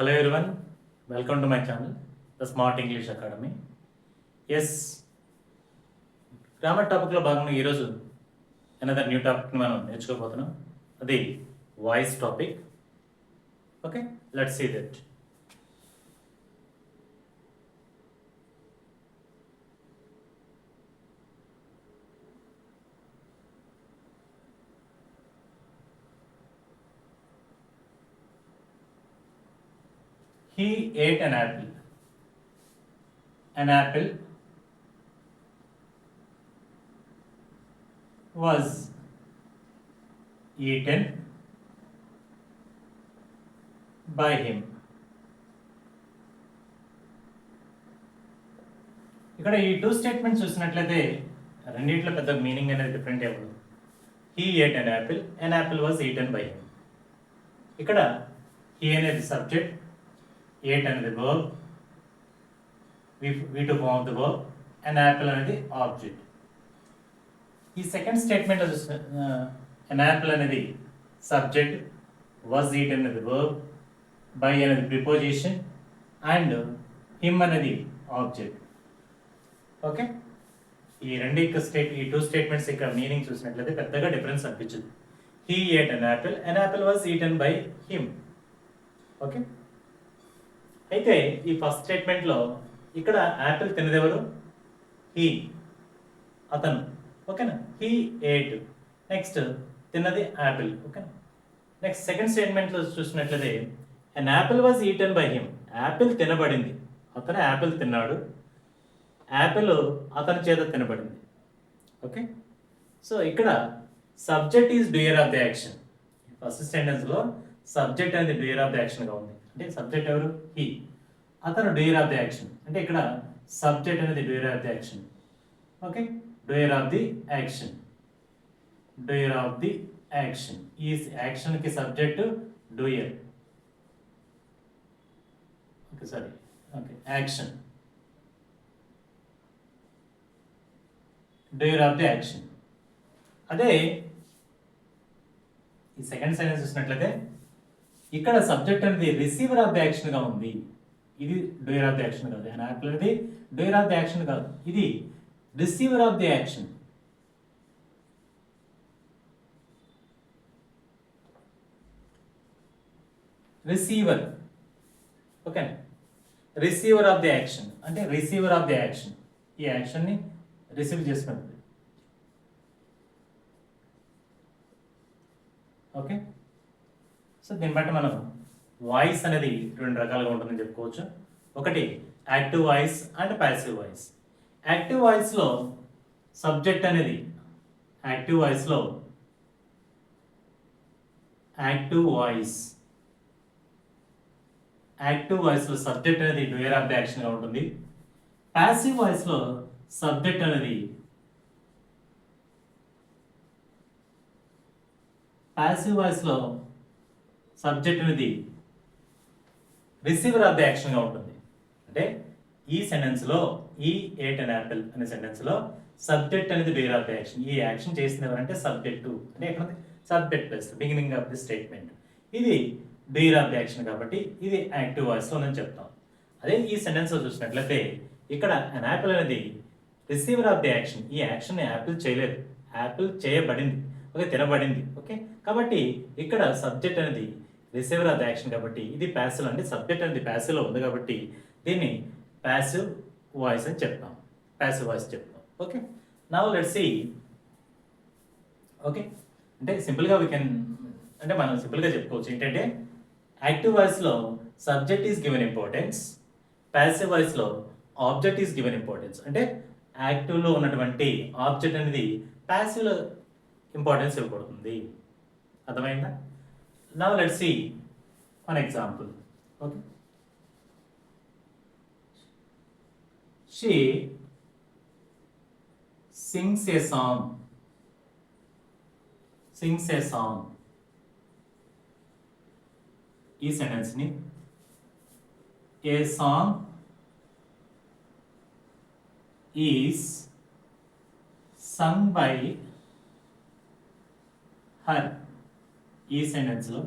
Hello everyone, welcome to my channel, The Smart English Academy. As grammar టాపిక్లో భాగంగా ఈరోజు another new టాపిక్ని మనం నేర్చుకోబోతున్నాం. అది voice topic. Okay, let's see that. He ate an apple. An apple was eaten by him. ఇక్కడ ఈ two statements చూసినట్లయితే రెండిట్లో పెద్ద మీనింగ్ అనేది డిఫరెంట్ అవ్వదు. He ate an apple, an apple was eaten by him. ఇక్కడ హీ అనేది subject, ate అనేది verb, V2 form of the verb, an apple అనేది ఆబ్జెక్ట్. ఈ సెకండ్ స్టేట్మెంట్ an apple అనేది సబ్జెక్ట్, was eaten అనేది verb, by అనేది preposition and him అనేది object. Okay, ఈ ఈ టూ స్టేట్మెంట్స్ ఇక్కడ మీనింగ్ చూసినట్లయితే పెద్దగా డిఫరెన్స్ అనిపించదు. He ate an apple was eaten by him. Okay, అయితే ఈ ఫస్ట్ స్టేట్మెంట్లో ఇక్కడ యాపిల్ తినదెవరు? హీ, అతను. ఓకేనా, హీ ఏట్. నెక్స్ట్ తిన్నది యాపిల్. ఓకేనా, నెక్స్ట్ సెకండ్ స్టేట్మెంట్లో చూసినట్లయితే an apple was eaten by him. Apple తినబడింది, అతను యాపిల్ తిన్నాడు, యాపిల్ అతని చేత తినబడింది. ఓకే, సో ఇక్కడ subject is doer of the action. First సెంటెన్స్లో సబ్జెక్ట్ అనేది డూయర్ ఆఫ్ ది యాక్షన్గా ఉంది. అంటే సబ్జెక్ట్ ఎవరు? హీ. అతను డూయర్ ఆఫ్ ది యాక్షన్. అంటే ఇక్కడ సబ్జెక్ట్ అనేది doer of the action. Okay, doer of the action, doer of the action. ఈ యాక్షన్కి subject doer. Okay, sorry, okay, action, doer of the action. అదే ఈ సెకండ్ సెంటెన్స్ చూసినట్లయితే ఇక్కడ సబ్జెక్ట్ అనేది రిసీవర్ ఆఫ్ ది యాక్షన్గా ఉంది. ఇది డూయర్ ఆఫ్ ది యాక్షన్ కాదు. అండ్ యాపిల్ అనేది డూయర్ ఆఫ్ ది యాక్షన్ కాదు, ఇది receiver of the action. Receiver. Okay, receiver of the action అంటే రిసీవర్ ఆఫ్ ది యాక్షన్ ఈ యాక్షన్ని రిసీవ్ చేసుకుంటుంది. ఓకే, సో దీన్ని బట్టి మనం వాయిస్ అనేది రెండు రకాలుగా ఉంటుందని చెప్పుకోవచ్చు. ఒకటి active voice and passive voice. Active వాయిస్లో సబ్జెక్ట్ అనేది యాక్టివ్ వాయిస్లో సబ్జెక్ట్ అనేది డూయర్ ఆఫ్ ది యాక్షన్గా ఉంటుంది. ప్యాసివ్ వాయిస్లో సబ్జెక్ట్ అనేది రిసీవర్ ఆఫ్ ది యాక్షన్గా ఉంటుంది. అంటే ఈ సెంటెన్స్లో ఈ ఏట్ అన్ యాపిల్ అనే సెంటెన్స్లో సబ్జెక్ట్ అనేది డూయర్ ఆఫ్ ది యాక్షన్. ఈ యాక్షన్ చేసింది ఎవరంటే సబ్జెక్టు. అంటే ఎక్కడ subject plus beginning of the statement. ఇది డూయర్ ఆఫ్ ది యాక్షన్ కాబట్టి ఇది యాక్టివ్ వాయిస్లో ఉందని చెప్తాం. అదే ఈ సెంటెన్స్లో చూసినట్లయితే ఇక్కడ అన్ యాపిల్ అనేది రిసీవర్ ఆఫ్ ది యాక్షన్. ఈ యాక్షన్ యాపిల్ చేయలేదు, యాపిల్ చేయబడింది, ఓకే, తినబడింది. ఓకే, కాబట్టి ఇక్కడ సబ్జెక్ట్ అనేది రిసీవర్ ఆఫ్ ది యాక్షన్ కాబట్టి ఇది ప్యాసివ్. అంటే సబ్జెక్ట్ అనేది ప్యాసివ్లో ఉంది కాబట్టి దీన్ని ప్యాసివ్ వాయిస్ అని చెప్తాం, ప్యాసివ్ వాయిస్ చెప్తాం. Okay, now let's see. Okay, అంటే సింపుల్గా మనం సింపుల్గా చెప్పుకోవచ్చు ఏంటంటే యాక్టివ్ వాయిస్లో subject is given importance, passive వాయిస్లో ఆబ్జెక్ట్ ఈజ్ గివెన్ ఇంపార్టెన్స్. అంటే యాక్టివ్లో ఉన్నటువంటి ఆబ్జెక్ట్ అనేది ప్యాసివ్లో ఇంపార్టెన్స్ ఇవ్వబడుతుంది. అర్థమైందా? Now let's see one example. Okay, she sings a song. ఈ సెంటెన్స్ ని a song is sung by her. ఈ సెంటెన్స్లో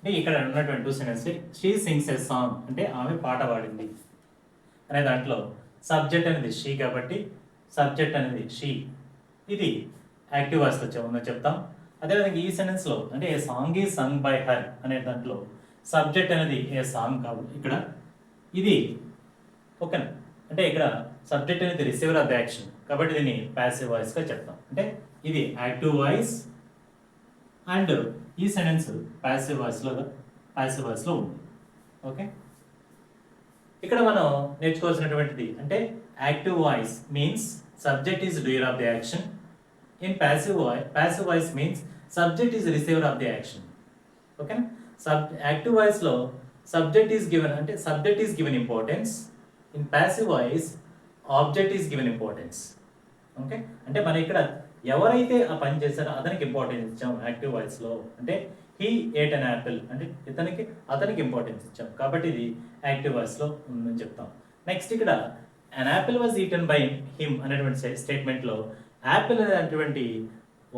అంటే ఇక్కడ ఉన్నటువంటి two sentence she sings a song అంటే ఆమె పాట పాడింది అనే దాంట్లో సబ్జెక్ట్ అనేది షీ కాబట్టి సబ్జెక్ట్ అనేది షీ ఇది యాక్టివ్ వాయిస్లో ఉందని చెప్తాం. అదేవిధంగా ఈ సెంటెన్స్లో అంటే ఏ సాంగ్ ఈ సంగ్ బై హర్ అనే దాంట్లో సబ్జెక్ట్ అనేది ఏ సాంగ్ కాబట్టి ఇక్కడ ఇది ఓకేనా, అంటే ఇక్కడ సబ్జెక్ట్ అనేది రిసీవర్ ఆఫ్ ద యాక్షన్ కాబట్టి దీన్ని ప్యాసివ్ వాయిస్గా చెప్తాం. అంటే ఇది యాక్టివ్ వాయిస్ అండ్ ఈ సెంటెన్స్ ప్యాసివ్ వాయిస్లో ఉంది. ఓకే, ఇక్కడ మనం నేర్చుకోవాల్సినటువంటిది అంటే active voice means subject is doer of the action. In passive voice means subject is receiver of the action. ఓకేనా, యాక్టివ్ వాయిస్లో సబ్జెక్ట్ ఈజ్ గివెన్ అంటే subject is given importance. In passive voice object is given importance. Okay, అంటే మనం ఇక్కడ ఎవరైతే ఆ పని చేశారో అతనికి ఇంపార్టెన్స్ ఇచ్చాం యాక్టివ్ వాయిస్లో. అంటే హీ ఏట్ అన్ యాపిల్ అంటే అతనికి ఇంపార్టెన్స్ ఇచ్చాం కాబట్టి ఇది యాక్టివ్ వాయిస్లో ఉందని చెప్తాం. నెక్స్ట్ ఇక్కడ an apple was eaten by him అనేటువంటి స్టేట్మెంట్లో యాపిల్ అనేటువంటి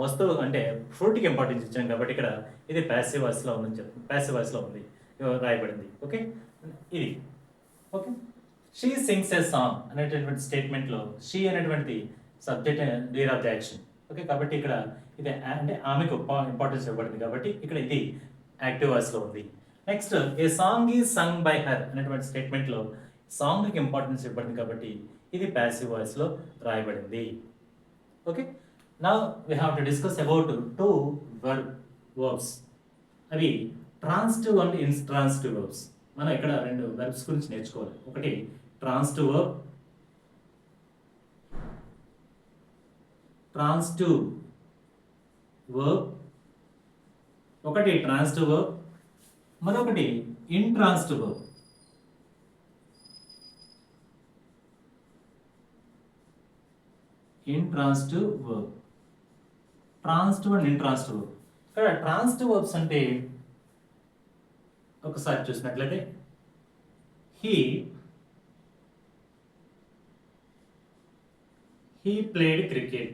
వస్తువు అంటే ఫ్రూట్కి ఇంపార్టెన్స్ ఇచ్చాం కాబట్టి ఇక్కడ ఇది ప్యాసివ్ వాయిస్లో ఉందని చెప్తాం. ప్యాసివ్ వాయిస్లో ఉంది రాయబడింది. ఓకే, ఇది okay. She sings a song అనేటటువంటి స్టేట్మెంట్లో షీ అనేటువంటి subject doer of the action. Okay, కాబట్టి ఇక్కడ ఇది అంటే ఆమెకు ఇంపార్టెన్స్ ఇవ్వబడింది కాబట్టి ఇక్కడ ఇది యాక్టివ్ వాయిస్లో ఉంది. Next A song is sung by her అనేటువంటి స్టేట్మెంట్లో సాంగ్కి ఇంపార్టెన్స్ ఇవ్వబడింది కాబట్టి ఇది ప్యాసివ్ వాయిస్లో రాయబడింది. Okay, now we have to discuss about two verbs. అవి ట్రాన్సిటివ్ అండ్ ఇంట్రాన్సిటివ్ వర్బ్స్. మనం ఇక్కడ రెండు వెర్బ్స్ గురించి నేర్చుకోవాలి. ఒకటి ట్రాన్సిటివ్ వర్బ్, ఒకటి ట్రాన్సిటివ్ వర్బ్, మరొకటి intransitive verb. Intransitive verb, transitive and intransitive verb. ఇక్కడ ట్రాన్సిటివ్ వర్బ్స్ అంటే ఒకసారి చూసినట్లయితే హీ ప్లేడ్ క్రికెట్,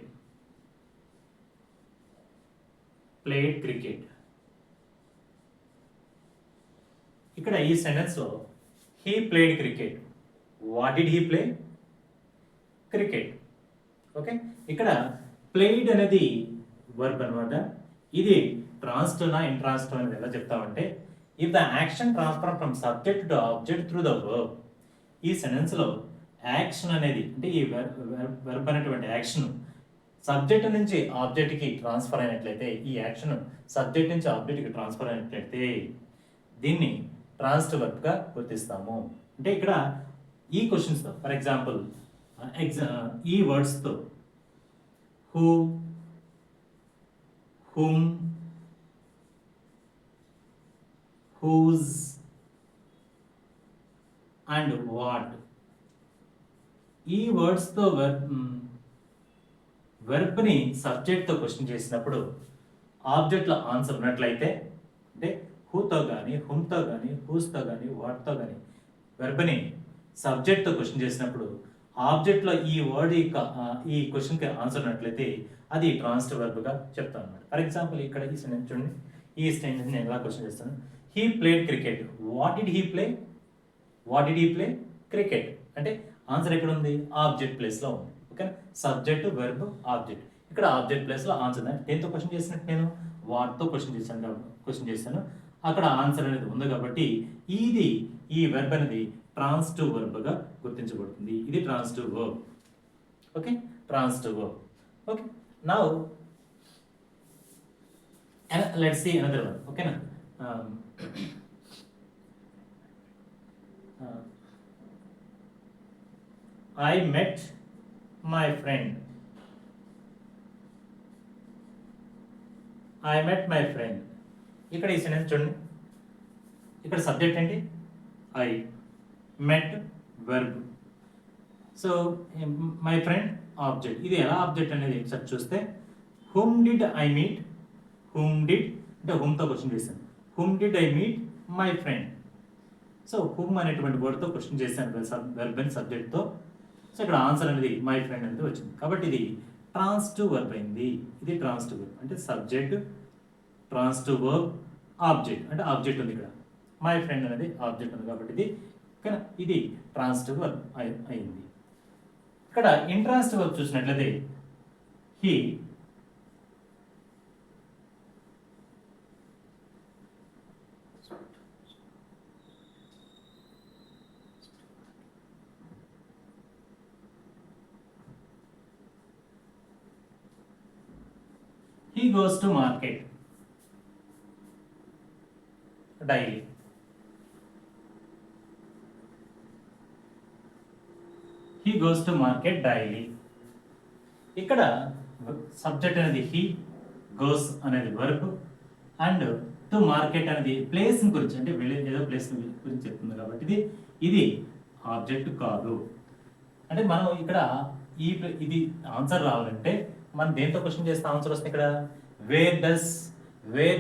ఇక్కడ ఈ సెంటెన్స్లో he played cricket. What did he play? Cricket. Okay, ఇక్కడ ప్లేడ్ అనేది వర్బ్ అనమాట. ఇది ట్రాన్సిటివ్నా ఇంట్రాన్సిటివ్ అనేది ఎలా చెప్తామంటే if the action transfer from subject to object through the verb. ఈ సెంటెన్స్లో యాక్షన్ అనేది అంటే ఈ వెర్బ్ అనేటువంటి యాక్షన్ సబ్జెక్ట్ నుంచి ఆబ్జెక్ట్కి ట్రాన్స్ఫర్ అయినట్లయితే, ఈ యాక్షన్ సబ్జెక్ట్ నుంచి ఆబ్జెక్ట్కి ట్రాన్స్ఫర్ అయినట్లయితే దీన్ని ట్రాన్సిటివ్ వర్బ్గా గుర్తిస్తాము. అంటే ఇక్కడ ఈ క్వశ్చన్స్తో ఫర్ ఎగ్జాంపుల్ ఈ వర్డ్స్తో who, whom, whose and what, ఈ వర్డ్స్తో వెర్బ్ని సబ్జెక్ట్తో క్వశ్చన్ చేసినప్పుడు ఆబ్జెక్ట్లో ఆన్సర్ ఉన్నట్లయితే అంటే హూతో కానీ హుమ్తో కానీ హూస్తో కానీ వాట్తో కానీ వెర్బ్ని సబ్జెక్ట్తో క్వశ్చన్ చేసినప్పుడు ఆబ్జెక్ట్లో ఈ వర్డ్ ఈ క్వశ్చన్కి ఆన్సర్ ఉన్నట్లయితే అది ట్రాన్సిటివ్ వర్బ్గా చెప్తాను అనమాట. ఫర్ ఎగ్జాంపుల్ ఇక్కడ ఈ సెంటెన్స్ చూడండి, ఈ సెంటెన్స్ నేను ఎలా క్వశ్చన్ చేస్తాను. He played cricket. What did he play? Cricket. అంటే ఆన్సర్ ఎక్కడ ఉంది? ఆబ్జెక్ట్ ప్లేస్లో ఉంది. Okay, subject verb object. ఇక్కడ ఆబ్జెక్ట్ ప్లేస్లో ఆన్సర్ ఉంది. దేంతో క్వశ్చన్ చేసినట్టు నేను వాట్తో క్వశ్చన్ చేశాను అక్కడ ఆన్సర్ అనేది ఉంది కాబట్టి ఈ వెర్బ్ అనేది ట్రాన్సిటివ్ వర్బ్గా గుర్తించబడుతుంది. ఇది transitive verb. Okay, transitive verb. Okay, now let's see another one. ఓకేనా, I met my friend. ఇక్కడ ఈ సెంటెన్స్ చూడండి, ఇక్కడ సబ్జెక్ట్ ఏంటి? I, met verb, so my friend object. ఇది ఎలా ఆబ్జెక్ట్ అనేది ఒకసారి చూస్తే హూమ్ డిడ్ ఐ మీట్, అంటే హూమ్తో క్వశ్చన్ చేశాను. Whom did I meet? My friend. So whom అనేటువంటి వర్డ్తో క్వశ్చన్ చేశాను వెర్బ్ అండ్ సబ్జెక్ట్తో. సో ఇక్కడ ఆన్సర్ అనేది మై ఫ్రెండ్ అనేది వచ్చింది కాబట్టి ఇది ట్రాన్సిటివ్ వర్బ్ అయింది. ఇది ట్రాన్సిటివ్ వర్బ్ అంటే సబ్జెక్ట్, ట్రాన్సిటివ్ వర్బ్, ఆబ్జెక్ట్, అంటే ఆబ్జెక్ట్ ఉంది ఇక్కడ. మై ఫ్రెండ్ అనేది ఆబ్జెక్ట్ ఉంది కాబట్టి ఇది ట్రాన్సిటివ్ వర్బ్ అయింది. ఇక్కడ ఇంట్రాన్సిటివ్ వర్బ్ చూసినట్లయితే he goes to market daily. He goes to market daily. ఇక్కడ సబ్జెక్ట్ అనేది హీ, గోస్ అనేది వర్బ్, అండ్ టు మార్కెట్ అనేది ప్లేస్ గురించి, అంటే ఏదో ప్లేస్ గురించి చెప్తుంది కాబట్టి ఇది ఆబ్జెక్ట్ కాదు. అంటే మనం ఇక్కడ ఇది ఆన్సర్ రావాలంటే మనం దేంతో క్వశ్చన్ చేస్తే ఆన్సర్ వస్తుంది. ఇక్కడ wear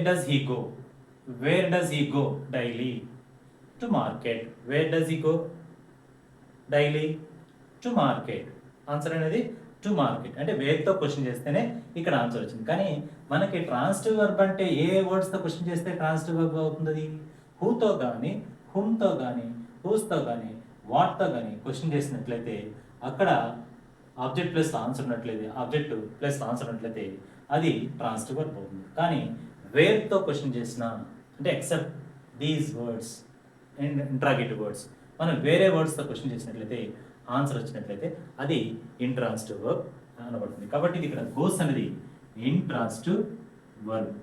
does he go, wear does he go daily to market, wear does he go daily to market. Answer అనేది టు మార్కెట్, అంటే వేర్తో క్వశ్చన్ చేస్తేనే ఇక్కడ ఆన్సర్ వచ్చింది. కానీ మనకి ట్రాన్సిటివ్ వర్బ్ అంటే ఏ వర్డ్స్తో క్వశ్చన్ చేస్తే ట్రాన్సిటివ్ వర్బ్ అవుతుంది? హూతో కానీ, హుమ్తో కానీ, హూస్తో కానీ, వాట్తో కానీ క్వశ్చన్ చేసినట్లయితే అక్కడ ఆబ్జెక్ట్ ప్లస్ ఆన్సర్ ఉన్నట్లయితే, ఆబ్జెక్ట్ ప్లస్ ఆన్సర్ ఉన్నట్లయితే అది ట్రాన్సిటివ్ వర్బ్ అవుతుంది. కానీ వేర్తో క్వశ్చన్ చేసిన, అంటే except these words and interrogative words, మనం వేరే వర్డ్స్తో క్వశ్చన్ చేసినట్లయితే ఆన్సర్ వచ్చినట్లయితే అది ఇంట్రాన్సిటివ్ వర్బ్ అనబడుతుంది. కాబట్టి ఇది ఇక్కడ గోస్ అనేది intransitive verb.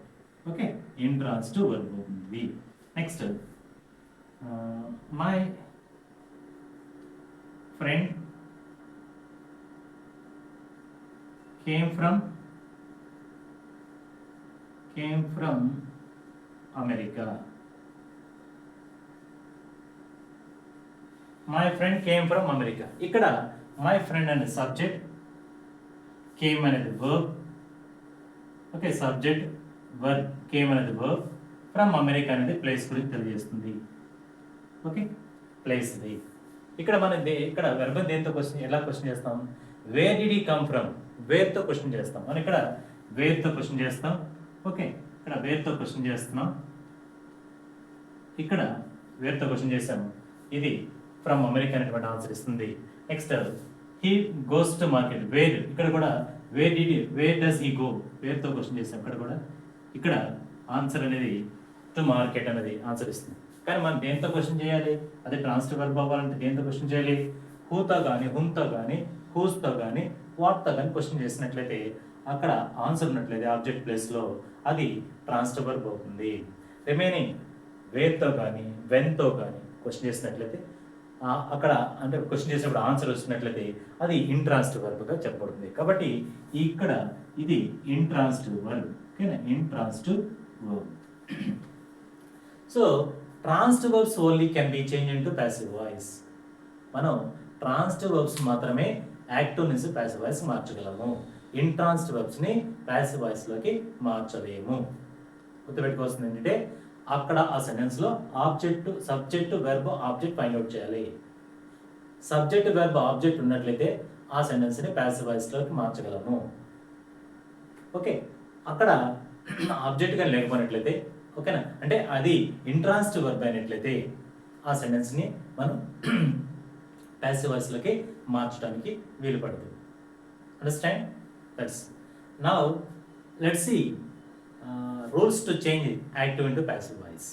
Okay, intransitive verb అవుతుంది. Next my friend came from America. My friend came from America. ఇక్కడ my friend అనేది సబ్జెక్ట్, came అనేది verb. Okay, subject verb, came అనేది verb, from America అనేది ప్లేస్ గురించి తెలియజేస్తుంది. ఓకే, ప్లేస్ ఇది. ఇక్కడ మనం ఇక్కడ వెర్బ్ దేంతో ఎలా క్వశ్చన్ చేస్తాం? Where did he come from, వేర్తో క్వశ్చన్ చేస్తాం. మనం ఇక్కడ వేర్తో క్వశ్చన్ చేస్తాం. ఓకే, ఇక్కడ వేర్తో క్వశ్చన్ చేస్తున్నాం. ఇక్కడ వేర్తో క్వశ్చన్ చేసాము, ఇది ఫ్రమ్ అమెరికా అనేటువంటి ఆన్సర్ ఇస్తుంది. Next he goes to market, where, ఇక్కడ కూడా వేర్ డస్ హీ గో, వేర్తో క్వశ్చన్ చేసాం. ఇక్కడ ఆన్సర్ అనేది టు మార్కెట్ అనేది ఆన్సర్ ఇస్తుంది. కానీ మనం దేంతో క్వశ్చన్ చేయాలి? అదే ట్రాన్సిటివ్ వర్బ్ అవ్వాలంటే దేంతో క్వశ్చన్ చేయాలి? హూతో కానీ, హుమ్తో కానీ, హూస్తో కానీ, వాట్తో కానీ క్వశ్చన్ చేసినట్లయితే అక్కడ ఆన్సర్ ఉన్నట్లయితే ఆబ్జెక్ట్ ప్లేస్లో అది ట్రాన్సిటివ్ వర్బ్ అవుతుంది. రిమైనింగ్ వేర్తో కానీ, వెన్తో కానీ క్వశ్చన్ చేసినట్లయితే అక్కడ అంటే క్వశ్చన్ చేసినప్పుడు ఆన్సర్ వచ్చినట్లయితే అది ఇంట్రాన్సిటివ్ వర్బ్గా చెప్పబడుతుంది. కాబట్టి ఇక్కడ ఇది ఇంట్రాన్సిటివ్ వర్బ్. ఓకేనా, intransitive verb. So transitive verbs only can be change into passive voice. మనం ట్రాన్సిటివ్ వర్బ్స్ మాత్రమే యాక్టివ్ నుంచి ప్యాసివ్ వాయిస్ మార్చగలము. ఇంట్రాన్సిటివ్ వర్బ్స్ని ప్యాసివ్ వాయిస్లోకి మార్చలేము. గుర్తుపెట్టుకోవాల్సింది ఏంటంటే అక్కడ ఆ సెంటెన్స్లో object, subject, verb, object find out చేయాలి. సబ్జెక్ట్, వెర్బ్, ఆబ్జెక్ట్ ఉన్నట్లయితే ఆ సెంటెన్స్ని ప్యాసివ్ వాయిస్లోకి మార్చగలము. ఓకే, అక్కడ ఆబ్జెక్ట్ కానీ లేకపోయినట్లయితే, ఓకేనా, అంటే అది ఇంట్రాన్సిటివ్ వర్బ్ అయినట్లయితే ఆ సెంటెన్స్ని మనం ప్యాసివ్ వాయిస్లోకి మార్చడానికి వీలు పడుతుంది. Understand? That's now let's see rules to change active into passive voice.